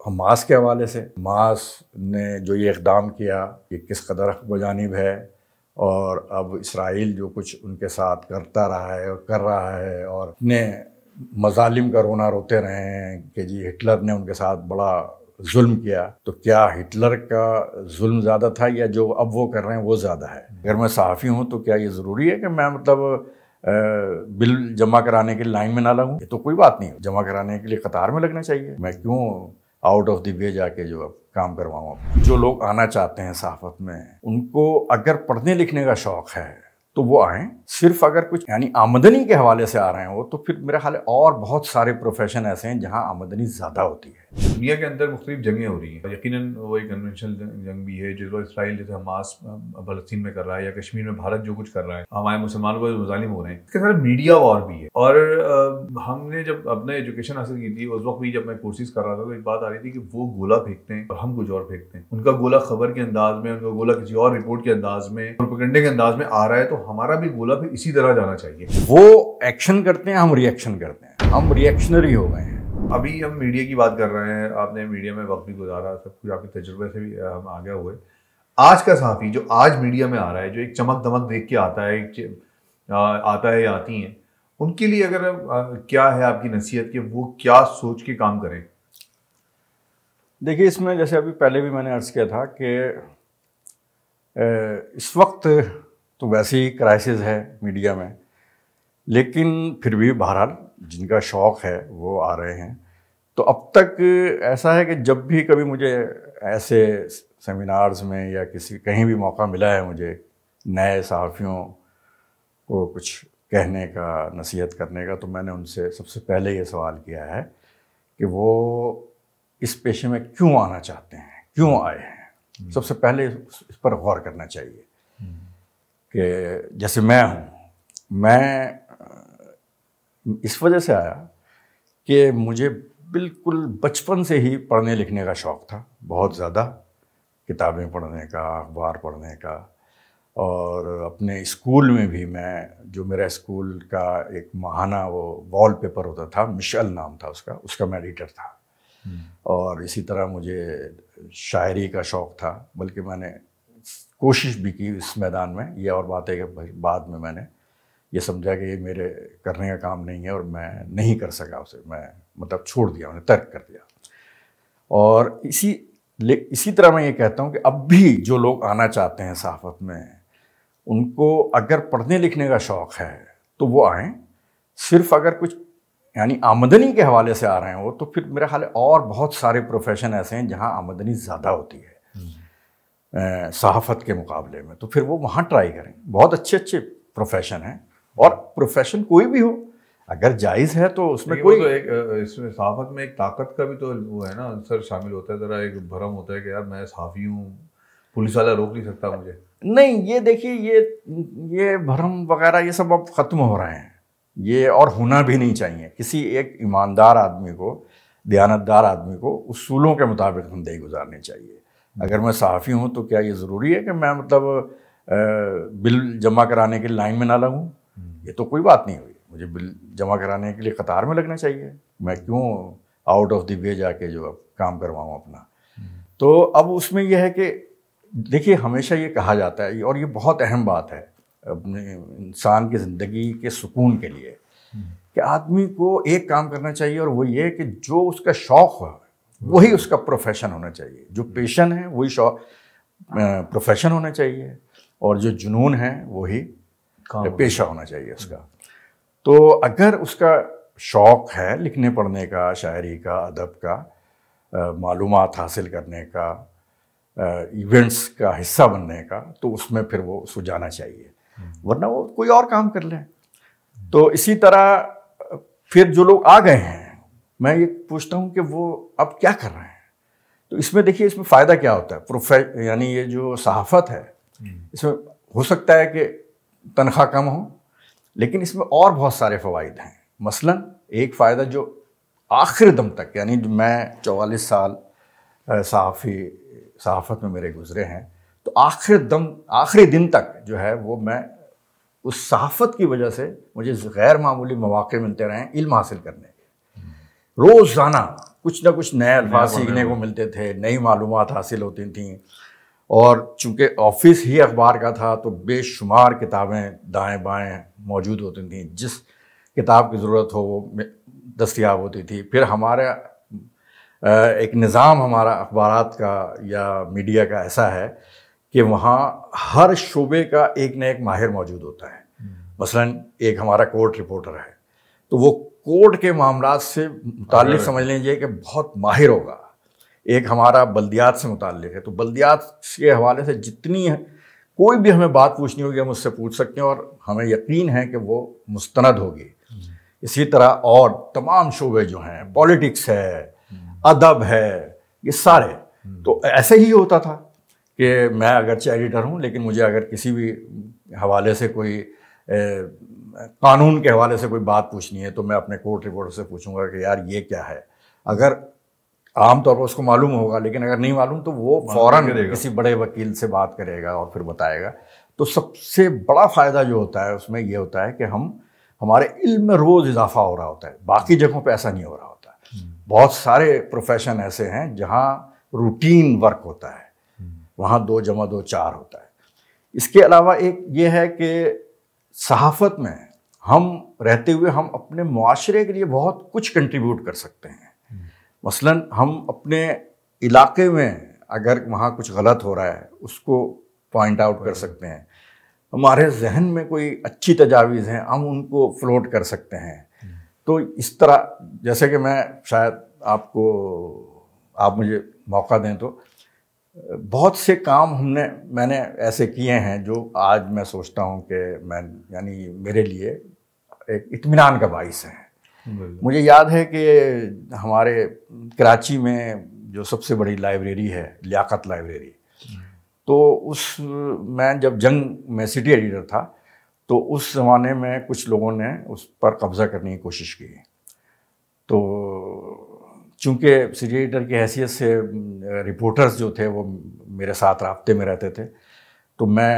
Hamas کے حوالے سے حماس نے جو یہ اقدام کیا کہ کس قدر حق بجانب ہے، اور اب اسرائیل جو کچھ ان کے ساتھ کرتا رہا ہے اور کر رہا ہے، اور اپنے مظالم کا رونا روتے رہے ہیں کہ جی ہٹلر نے ان کے ساتھ بڑا ظلم کیا، تو کیا ہٹلر کا ظلم زیادہ تھا یا جو اب وہ کر رہے ہیں وہ زیادہ ہے؟ اگر میں صحافی ہوں تو کیا یہ ضروری ہے کہ میں بل جمع کرانے کے لیے لائن میں نہ لگوں؟ یہ تو کوئی بات نہیں، جمع کرانے کے لیے قطار میں لگنا چاہیے۔ میں کیوں آؤٹ آف دی وے جا کے جو اب کام کرواؤں؟ جو لوگ آنا چاہتے ہیں صحافت میں، ان کو اگر پڑھنے لکھنے کا شوق ہے تو وہ آئیں۔ صرف اگر کچھ آمدنی کے حوالے سے آ رہے ہیں وہ، تو پھر میرا خیال ہے اور بہت سارے پروفیشن ایسے ہیں جہاں آمدنی زیادہ ہوتی ہے۔ دنیا کے اندر مختلف جنگیں ہو رہی ہیں، یقیناً وہ ایک کنونشنل جنگ بھی ہے جو اسرائیل جیسے حماس فلسطین میں کر رہا ہے، یا کشمیر میں بھارت جو کچھ کر رہا ہے، ہمارے مسلمانوں پر مظالم ہو رہے ہیں۔ اس کے ساتھ میڈیا وار بھی ہے۔ اور ہم نے جب اپنے ایجوکیشن حاصل کی تھی، اس وقت بھی جب میں کورسز کر رہا تھا، تو ایک بات آ رہی تھی کہ وہ گولا پھینکتے ہیں اور ہم کچھ اور پھینکتے ہیں۔ ان کا گولا خبر کے انداز میں، ان کا گولا کسی اور رپورٹ کے انداز میں، پروپیگنڈے کے انداز میں آ رہا ہے، تو ہمارا بھی گولا پھر اسی طرح جانا چاہیے۔ وہ ایکشن کرتے ہیں، ہم ری ایکشن کرتے ہیں، ہم ری ایکشنری ہو گئے ہیں۔ ابھی ہم میڈیا کی بات کر رہے ہیں، آپ نے میڈیا میں وقت بھی گزارا، سب کچھ آپ کے تجربے سے بھی ہم آگے ہوئے۔ آج کا صحافی جو آج میڈیا میں آ رہا ہے، جو ایک چمک دمک دیکھ کے آتا ہے یا آتی ہیں، ان کے لیے اگر کیا ہے آپ کی نصیحت کہ وہ کیا سوچ کے کام کریں؟ دیکھیے، اس میں جیسے ابھی پہلے بھی میں نے عرض کیا تھا کہ اس وقت تو ویسے ہی کرائسس ہے میڈیا میں، لیکن پھر بھی بہرحال جن کا شوق ہے وہ آ رہے ہیں۔ تو اب تک ایسا ہے کہ جب بھی کبھی مجھے ایسے سیمینارز میں یا کہیں بھی موقع ملا ہے مجھے نئے صحافیوں کو کچھ کہنے کا، نصیحت کرنے کا، تو میں نے ان سے سب سے پہلے یہ سوال کیا ہے کہ وہ اس پیشے میں کیوں آنا چاہتے ہیں، کیوں آئے ہیں۔ سب سے پہلے اس پر غور کرنا چاہیے کہ جیسے میں ہوں، میں اس وجہ سے آیا کہ مجھے بالکل بچپن سے ہی پڑھنے لکھنے کا شوق تھا، بہت زیادہ کتابیں پڑھنے کا، اخبار پڑھنے کا، اور اپنے اسکول میں بھی جو میرا اسکول کا ایک ماہانہ وہ وال پیپر ہوتا تھا، مشعل نام تھا اس کا میں ایڈیٹر تھا۔ اور اسی طرح مجھے شاعری کا شوق تھا، بلکہ میں نے کوشش بھی کی اس میدان میں۔ یہ اور بات ہے کہ بعد میں نے یہ سمجھا کہ یہ میرے کرنے کا کام نہیں ہے اور میں نہیں کر سکا اسے، میں چھوڑ دیا، میں نے ترک کر دیا۔ اور اسی طرح میں یہ کہتا ہوں کہ اب بھی جو لوگ آنا چاہتے ہیں صحافت میں، ان کو اگر پڑھنے لکھنے کا شوق ہے تو وہ آئیں۔ صرف اگر کچھ آمدنی کے حوالے سے آ رہے ہیں وہ، تو پھر میرا خیال ہے اور بہت سارے پروفیشن ایسے ہیں جہاں آمدنی زیادہ ہوتی ہے صحافت کے مقابلے میں، تو پھر وہ وہاں ٹرائی کریں۔ بہت اچھے پروفیشن ہیں، اور پروفیشن کوئی بھی ہو اگر جائز ہے تو اس میں کوئی اس میں صحافت میں ایک طاقت کا بھی تو وہ ہے نا عنصر شامل ہوتا ہے، ذرا ایک بھرم ہوتا ہے کہ یار میں صحافی ہوں، پولیس والا روک نہیں سکتا مجھے۔ نہیں، یہ دیکھیے، یہ بھرم وغیرہ یہ سب اب ختم ہو رہے ہیں، یہ اور ہونا بھی نہیں چاہیے۔ کسی ایک ایماندار آدمی کو، دیانتدار آدمی کو اصولوں کے مطابق زندگی گزارنی چاہیے۔ اگر میں صحافی ہوں تو کیا یہ ضروری ہے کہ میں بل جمع کرانے کے لیے لائن میں نہ لگوں؟ یہ تو کوئی بات نہیں ہوئی، مجھے بل جمع کرانے کے لیے قطار میں لگنا چاہیے۔ میں کیوں آؤٹ آف دی وے جا کے جو اب کام کرواؤں اپنا؟ تو اب اس میں یہ ہے کہ دیکھیے، ہمیشہ یہ کہا جاتا ہے، اور یہ بہت اہم بات ہے اپنے انسان کی زندگی کے سکون کے لیے، کہ آدمی کو ایک کام کرنا چاہیے، اور وہ یہ کہ جو اس کا شوق ہو وہی اس کا پروفیشن ہونا چاہیے۔ جو پیشن ہے وہی پروفیشن ہونا چاہیے، اور جو جنون ہے وہی پیشہ ہونا چاہیے اس کا۔ تو اگر اس کا شوق ہے لکھنے پڑھنے کا، شاعری کا، ادب کا، معلومات حاصل کرنے کا، ایونٹس کا حصہ بننے کا، تو اس میں پھر وہ اس کو جانا چاہیے، ورنہ وہ کوئی اور کام کر لیں۔ تو اسی طرح پھر جو لوگ آ گئے ہیں، میں یہ پوچھتا ہوں کہ وہ اب کیا کر رہے ہیں؟ تو اس میں دیکھیے، اس میں فائدہ کیا ہوتا ہے؟ یہ جو صحافت ہے، اس میں ہو سکتا ہے کہ تنخواہ کم ہو، لیکن اس میں اور بہت سارے فوائد ہیں۔ مثلاً ایک فائدہ جو آخر دم تک، میں 44 سال صحافت میں میرے گزرے ہیں، تو آخری دن تک جو ہے وہ میں اس صحافت کی وجہ سے مجھے غیر معمولی مواقع ملتے رہے ہیں علم حاصل کرنے کے۔ روزانہ کچھ نہ کچھ نئے الفاظ سیکھنے کو ملتے تھے، نئی معلومات حاصل ہوتی تھیں، اور چونکہ آفس ہی اخبار کا تھا تو بے شمار کتابیں دائیں بائیں موجود ہوتی تھیں، جس کتاب کی ضرورت ہو وہ دستیاب ہوتی تھی۔ پھر ہمارا ایک نظام ہمارا اخبارات کا یا میڈیا کا ایسا ہے کہ وہاں ہر شعبے کا ایک نہ ایک ماہر موجود ہوتا ہے۔ مثلاً ایک ہمارا کورٹ رپورٹر ہے تو وہ کورٹ کے معاملات سے متعلق سمجھ لیجیے کہ بہت ماہر ہوگا۔ ایک ہمارا بلدیات سے متعلق ہے تو بلدیات کے حوالے سے جتنی ہے کوئی بھی ہمیں بات پوچھنی ہوگی ہم اس سے پوچھ سکتے ہیں اور ہمیں یقین ہے کہ وہ مستند ہوگی۔ اسی طرح اور تمام شعبے جو ہیں، پولیٹکس ہے، ادب ہے، یہ سارے تو ایسے ہی ہوتا تھا کہ میں اگرچہ ایڈیٹر ہوں لیکن مجھے اگر کسی بھی حوالے سے کوئی قانون کے حوالے سے کوئی بات پوچھنی ہے تو میں اپنے کورٹ رپورٹر سے پوچھوں گا کہ یار یہ کیا ہے۔ اگر عام طور پر اس کو معلوم ہوگا لیکن اگر نہیں معلوم تو وہ فوراً کسی بڑے وکیل سے بات کرے گا اور پھر بتائے گا۔ تو سب سے بڑا فائدہ جو ہوتا ہے اس میں یہ ہوتا ہے کہ ہمارے علم میں روز اضافہ ہو رہا ہوتا ہے، باقی جگہوں پہ ایسا نہیں ہو رہا ہوتا۔ بہت سارے پروفیشن ایسے ہیں جہاں روٹین ورک ہوتا ہے، وہاں 2 + 2 4 ہوتا ہے۔ اس کے علاوہ ایک یہ ہے کہ صحافت میں ہم رہتے ہوئے ہم اپنے معاشرے کے لیے بہت کچھ کنٹریبیوٹ کر سکتے ہیں۔ مثلاً ہم اپنے علاقے میں اگر وہاں کچھ غلط ہو رہا ہے اس کو پوائنٹ آؤٹ کر سکتے ہیں، ہمارے ذہن میں کوئی اچھی تجاویز ہیں ہم ان کو فلوٹ کر سکتے ہیں۔ تو اس طرح جیسے کہ میں شاید آپ مجھے موقع دیں تو بہت سے کام میں نے ایسے کیے ہیں جو آج میں سوچتا ہوں کہ یعنی میرے لیے ایک اطمینان کا باعث ہے۔ مجھے یاد ہے کہ ہمارے کراچی میں جو سب سے بڑی لائبریری ہے لیاقت لائبریری، تو میں جب جنگ میں سٹی ایڈیٹر تھا تو اس زمانے میں کچھ لوگوں نے اس پر قبضہ کرنے کی کوشش کی۔ تو چونکہ سٹی ایڈیٹر کی حیثیت سے رپورٹرز جو تھے وہ میرے ساتھ رابطے میں رہتے تھے، تو میں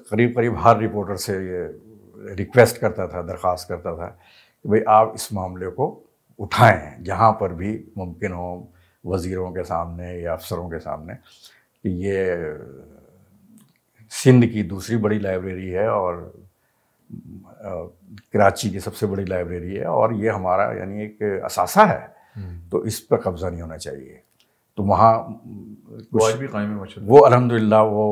قریب ہر رپورٹر سے یہ ریکویسٹ کرتا تھا، درخواست کرتا تھا کہ بھئی آپ اس معاملے کو اٹھائیں جہاں پر بھی ممکن ہو، وزیروں کے سامنے یا افسروں کے سامنے، کہ یہ سندھ کی دوسری بڑی لائبریری ہے اور کراچی کی سب سے بڑی لائبریری ہے اور یہ ہمارا یعنی ایک اثاثہ ہے، تو اس پر قبضہ نہیں ہونا چاہیے۔ تو وہاں آج بھی قائم ہے وہ الحمدللہ، وہ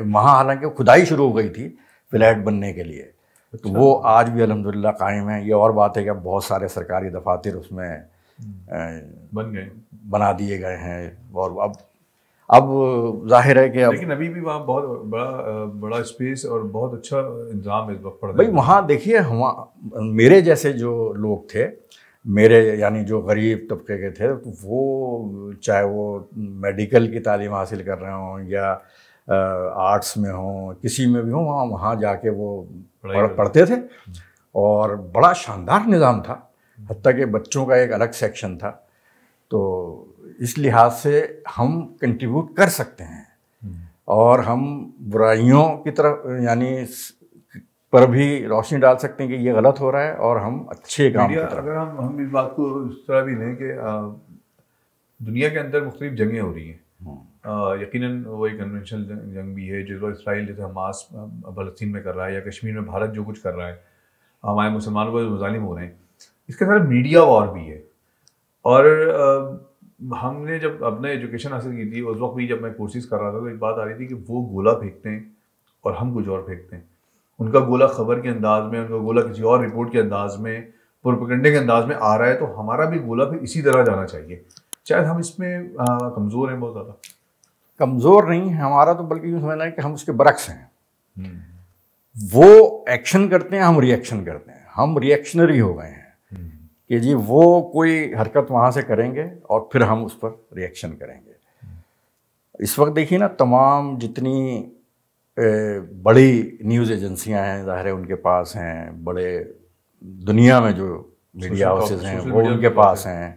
وہاں حالانکہ کھدائی شروع ہو گئی تھی فلیٹ بننے کے لیے، تو وہ آج بھی الحمدللہ قائم ہے۔ یہ اور بات ہے کہ اب بہت سارے سرکاری دفاتر اس میں بنا دیے گئے ہیں، اور اب ظاہر ہے کہ لیکن ابھی بھی وہاں بہت بڑا اسپیس اور بہت اچھا انتظام اس وقت پڑ رہا ہے۔ بھائی وہاں دیکھیے میرے جیسے جو لوگ تھے، میرے یعنی جو غریب طبقے کے تھے، وہ چاہے وہ میڈیکل کی تعلیم حاصل کر رہے ہوں یا آرٹس میں ہوں، کسی میں بھی ہوں، وہاں جا کے وہ پڑھتے تھے اور بڑا شاندار نظام تھا، حتیٰ کہ بچوں کا ایک الگ سیکشن تھا۔ تو اس لحاظ سے ہم کنٹریبیوٹ کر سکتے ہیں اور ہم برائیوں کی طرف یعنی پر بھی روشنی ڈال سکتے ہیں کہ یہ غلط ہو رہا ہے اور ہم اچھے کام کی طرف۔ اگر ہم اس بات کو اس طرح بھی لیں کہ دنیا کے اندر مختلف جنگیں ہو رہی ہیں، یقیناً وہ ایک کنونشنل جنگ بھی ہے جو اسرائیل جیسے حماس فلسطین میں کر رہا ہے یا کشمیر میں بھارت جو کچھ کر رہا ہے، ہمارے مسلمانوں پر مظالم ہو رہے ہیں، اس کے ساتھ میڈیا وار بھی ہے۔ اور ہم نے جب اپنے ایجوکیشن حاصل کی تھی اس وقت بھی جب میں کورسز کر رہا تھا تو ایک بات آ رہی تھی کہ وہ گولا پھینکتے ہیں اور ہم کچھ اور پھینکتے ہیں۔ ان کا گولا خبر کے انداز میں، ان کا گولا کسی اور رپورٹ کے انداز میں، پروپیگنڈے کے انداز میں آ رہا ہے، تو ہمارا بھی گولا پھر اسی طرح جانا چاہیے۔ شاید ہم اس میں کمزور ہیں، بہت زیادہ کمزور نہیں ہیں ہمارا، تو بلکہ یوں سمجھنا ہے کہ ہم اس کے برعکس ہیں۔ وہ ایکشن کرتے ہیں، ہم ری ایکشن کرتے ہیں، ہم ری ایکشنری ہو گئے ہیں کہ جی وہ کوئی حرکت وہاں سے کریں گے اور پھر ہم اس پر ری ایکشن کریں گے۔ اس وقت دیکھیے نا تمام جتنی بڑی نیوز ایجنسیاں ہیں ظاہر ہے ان کے پاس ہیں، بڑے دنیا میں جو میڈیا ہاؤسز ہیں وہ ان کے پاس ہیں،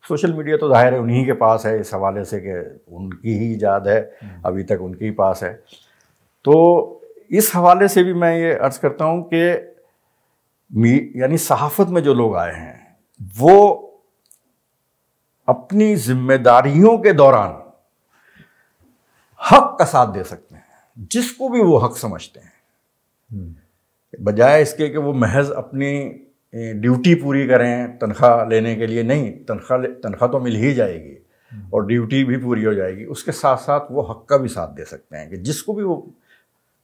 سوشل میڈیا تو ظاہر ہے انہی کے پاس ہے، اس حوالے سے کہ ان کی ہی ایجاد ہے، ابھی تک ان کے ہی پاس ہے۔ تو اس حوالے سے بھی میں یہ عرض کرتا ہوں کہ یعنی صحافت میں جو لوگ آئے ہیں وہ اپنی ذمہ داریوں کے دوران حق کا ساتھ دے سکتے ہیں، جس کو بھی وہ حق سمجھتے ہیں، بجائے اس کے کہ وہ محض اپنی ڈیوٹی پوری کریں تنخواہ لینے کے لیے. نہیں، تنخواہ تو مل ہی جائے گی اور ڈیوٹی بھی پوری ہو جائے گی، اس کے ساتھ ساتھ وہ حق کا بھی ساتھ دے سکتے ہیں کہ جس کو بھی وہ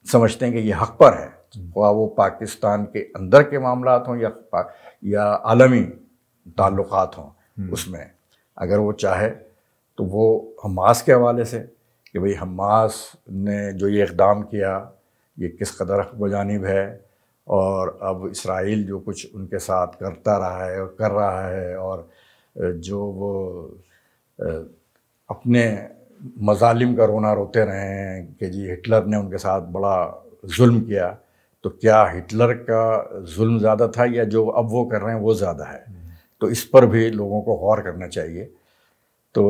سمجھتے ہیں کہ یہ حق پر ہے، خواہ وہ پاکستان کے اندر کے معاملات ہوں یا عالمی تعلقات ہوں. اس میں اگر وہ چاہے تو وہ حماس کے حوالے سے کہ بھئی حماس نے جو یہ اقدام کیا یہ کس قدر حق بجانب ہے، اور اب اسرائیل جو کچھ ان کے ساتھ کرتا رہا ہے اور کر رہا ہے، اور جو وہ اپنے مظالم کا رونا روتے رہے ہیں کہ جی ہٹلر نے ان کے ساتھ بڑا ظلم کیا، تو کیا ہٹلر کا ظلم زیادہ تھا یا جو اب وہ کر رہے ہیں وہ زیادہ ہے؟ تو اس پر بھی لوگوں کو غور کرنا چاہیے. تو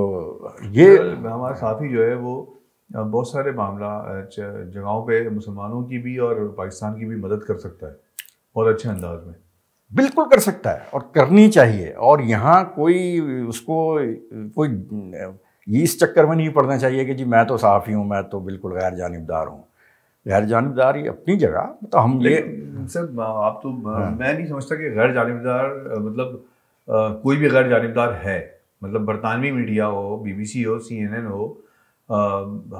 یہ ہمارا ساتھی جو ہے وہ بہت سارے معاملہ جگہوں پہ مسلمانوں کی بھی اور پاکستان کی بھی مدد کر سکتا ہے بہت اچھے انداز میں. بالکل کر سکتا ہے اور کرنی چاہیے، اور یہاں کوئی اس کو کوئی یہ اس چکر میں نہیں پڑنا چاہیے کہ جی میں تو صحافی ہوں، میں تو بالکل غیر جانبدار ہوں. غیر جانبداری اپنی جگہ، تو ہم یہ سر آپ تو میں نہیں سمجھتا کہ غیر جانبدار مطلب کوئی بھی غیر جانبدار ہے. مطلب برطانوی میڈیا ہو، بی بی سی ہو، CNN ہو،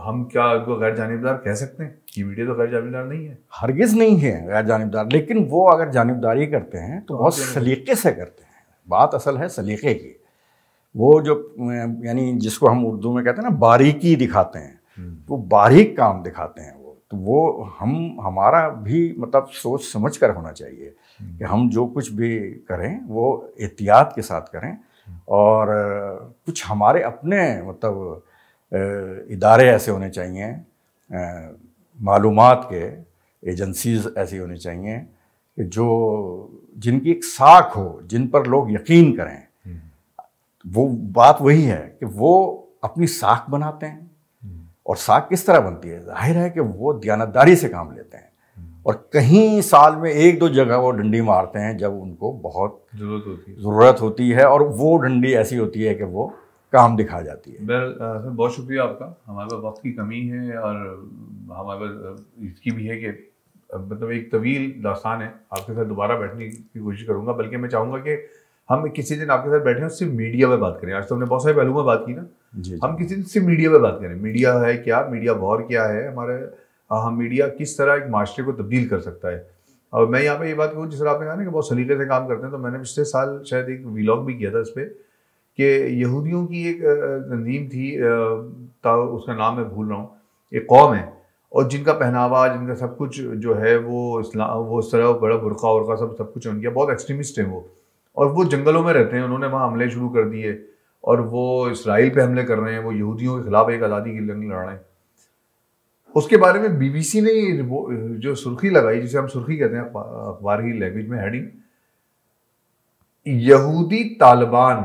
ہم کیا ان کو غیر جانبدار کہہ سکتے ہیں؟ یہ میڈیا تو غیر جانبدار نہیں ہے، ہرگز نہیں ہے غیر جانبدار. لیکن وہ اگر جانبداری کرتے ہیں تو بہت سلیقے سے کرتے ہیں. بات اصل ہے سلیقے کی. وہ جو یعنی جس کو ہم اردو میں کہتے ہیں نا باریکی دکھاتے ہیں، وہ باریک کام دکھاتے ہیں. وہ ہمارا بھی مطلب سوچ سمجھ کر ہونا چاہیے کہ ہم جو کچھ بھی کریں وہ احتیاط کے ساتھ کریں. اور کچھ ہمارے اپنے مطلب ادارے ایسے ہونے چاہیے، معلومات کے ایجنسیز ایسی ہونی چاہیے کہ جن کی ایک ساکھ ہو، جن پر لوگ یقین کریں. وہ بات وہی ہے کہ وہ اپنی ساکھ بناتے ہیں. اور ساکھ کس طرح بنتی ہے؟ ظاہر ہے کہ وہ دیانتداری سے کام لیتے ہیں، اور کہیں سال میں 1-2 جگہ وہ ڈنڈی مارتے ہیں جب ان کو بہت ضرورت ہوتی ہے، اور وہ ڈنڈی ایسی ہوتی ہے کہ وہ کام دکھا جاتی ہے. سر بہت شکریہ آپ کا. ہمارے پاس وقت کی کمی ہے اور ہمارے پاس اس کی بھی ہے کہ مطلب ایک طویل داستان ہے. آپ کے ساتھ دوبارہ بیٹھنے کی کوشش کروں گا، بلکہ میں چاہوں گا کہ ہم کسی دن آپ کے ساتھ بیٹھیں اور صرف میڈیا پہ بات کریں. آج تو ہم نے بہت سارے پہلوؤں میں بات کی نا، ہم کسی دن صرف میڈیا پہ بات کریں. میڈیا ہے کیا، میڈیا وار کیا ہے ہمارے، ہم میڈیا کس طرح ایک معاشرے کو تبدیل کر سکتا ہے. اور میں یہاں پہ یہ بات کہوں، جس طرح آپ نے کہا نا کہ بہت سلیقے سے کام کرتے ہیں، تو میں نے پچھلے سال شاید ایک ویلاگ بھی کیا تھا اس پہ کہ یہودیوں کی ایک تنظیم تھی، اس کا نام میں بھول رہا ہوں، ایک قوم ہے، اور جن کا پہناوا، جن کا سب کچھ جو ہے وہ اسلام، وہ اس طرح بڑا برقع ورقہ سب کچھ ان کا، بہت ایکسٹریمسٹ ہیں وہ، اور وہ جنگلوں میں رہتے ہیں. انہوں نے وہاں حملے شروع کر دیے اور وہ اسرائیل پہ حملے کر رہے ہیں، وہ یہودیوں کے خلاف ایک آزادی کی جنگ لڑ رہے ہیں. اس کے بارے میں بی بی سی نے جو سرخی لگائی، جسے ہم سرخی کہتے ہیں اخبار کی لینگویج میں، ہیڈنگ یہودی طالبان.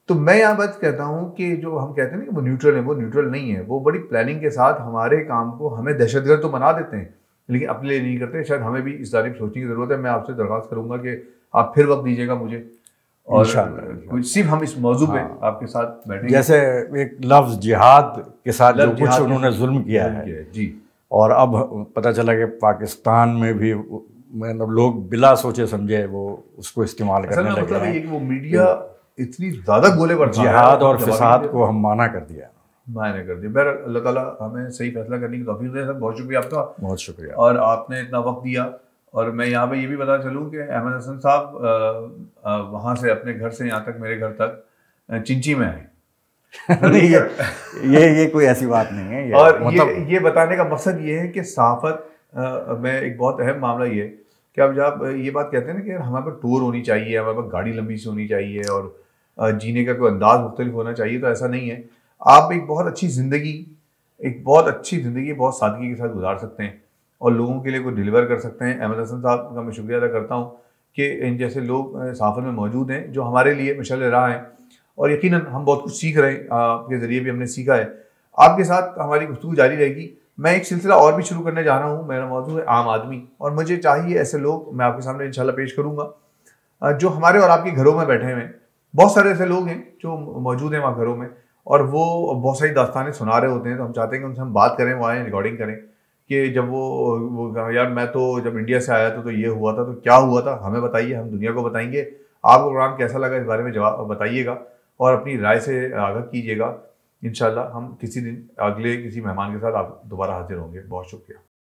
تو میں یہاں بات کہتا ہوں کہ جو ہم کہتے ہیں نا کہ وہ نیوٹرل ہے، وہ نیوٹرل نہیں ہے. وہ بڑی پلاننگ کے ساتھ ہمارے کام کو، ہمیں دہشت گرد تو بنا دیتے ہیں لیکن اپنے لیے نہیں کرتے. شاید ہمیں بھی اس جانب سوچنے کی ضرورت ہے. میں آپ سے درخواست کروں گا کہ آپ پھر وقت دیجیے گا مجھے، اور صرف ہم اس موضوع پہ آپ کے ساتھ بیٹھیں. جیسے ایک لفظ جہاد کے ساتھ جو کچھ انہوں نے ظلم کیا ہے جی، اور اب پتہ چلا کہ پاکستان میں بھی مطلب لوگ بلا سوچے سمجھے وہ اس کو استعمال کرنے لگے. مطلب یہ کہ وہ میڈیا اتنی زیادہ گولے برسا ہے، جہاد اور فساد کو ہم منع کر دیا. بہر اللہ تعالیٰ ہمیں صحیح فیصلہ کرنے کی توفیق دے. بہت شکریہ آپ کا، بہت شکریہ. اور آپ نے اتنا وقت دیا. اور میں یہاں پہ یہ بھی بتا چلوں کہ احمد حسن صاحب وہاں سے اپنے گھر سے یہاں تک میرے گھر تک چنچی میں آئے. یہ کوئی ایسی بات نہیں ہے. اور یہ بتانے کا مقصد یہ ہے کہ صحافت میں ایک بہت اہم معاملہ یہ ہے کہ اب جب یہ بات کہتے ہیں نا کہ ہمارے پاس ٹور ہونی چاہیے، ہمارے پاس گاڑی لمبی سی ہونی چاہیے، اور جینے کا کوئی انداز مختلف ہونا چاہیے، تو ایسا نہیں ہے. آپ ایک بہت اچھی زندگی بہت سادگی کے ساتھ گزار سکتے ہیں اور لوگوں کے لیے کوئی ڈیلیور کر سکتے ہیں. احمد حسن صاحب کا میں شکریہ ادا کرتا ہوں کہ ان جیسے لوگ صحافت میں موجود ہیں جو ہمارے لیے مشعل راہ ہیں، اور یقیناً ہم بہت کچھ سیکھ رہے ہیں. آپ کے ذریعے بھی ہم نے سیکھا ہے. آپ کے ساتھ ہماری گفتگو جاری رہے گی. میں ایک سلسلہ اور بھی شروع کرنے جا رہا ہوں. میرا موضوع ہے عام آدمی، اور مجھے چاہیے ایسے لوگ میں آپ کے سامنے انشاءاللہ پیش کروں گا جو ہمارے اور آپ کے گھروں میں بیٹھے ہوئے ہیں، بہت سارے ایسے لوگ ہیں جو موجود ہیں وہاں گھروں میں، اور وہ بہت ساری داستانیں سنا رہے ہوتے ہیں. تو ہم چاہتے ہیں کہ ان سے ہم بات کریں، وہ آئیں ریکارڈنگ کریں کہ جب وہ یار میں تو جب انڈیا سے آیا تو یہ ہوا تھا، تو کیا ہوا تھا ہمیں بتائیے، ہم دنیا کو بتائیں گے. آپ کو پروگرام کیسا لگا اس بارے میں جواب بتائیے گا اور اپنی رائے سے آگاہ کیجیے گا. انشاءاللہ ہم کسی دن اگلے کسی مہمان کے ساتھ آپ دوبارہ حاضر ہوں گے. بہت شکریہ.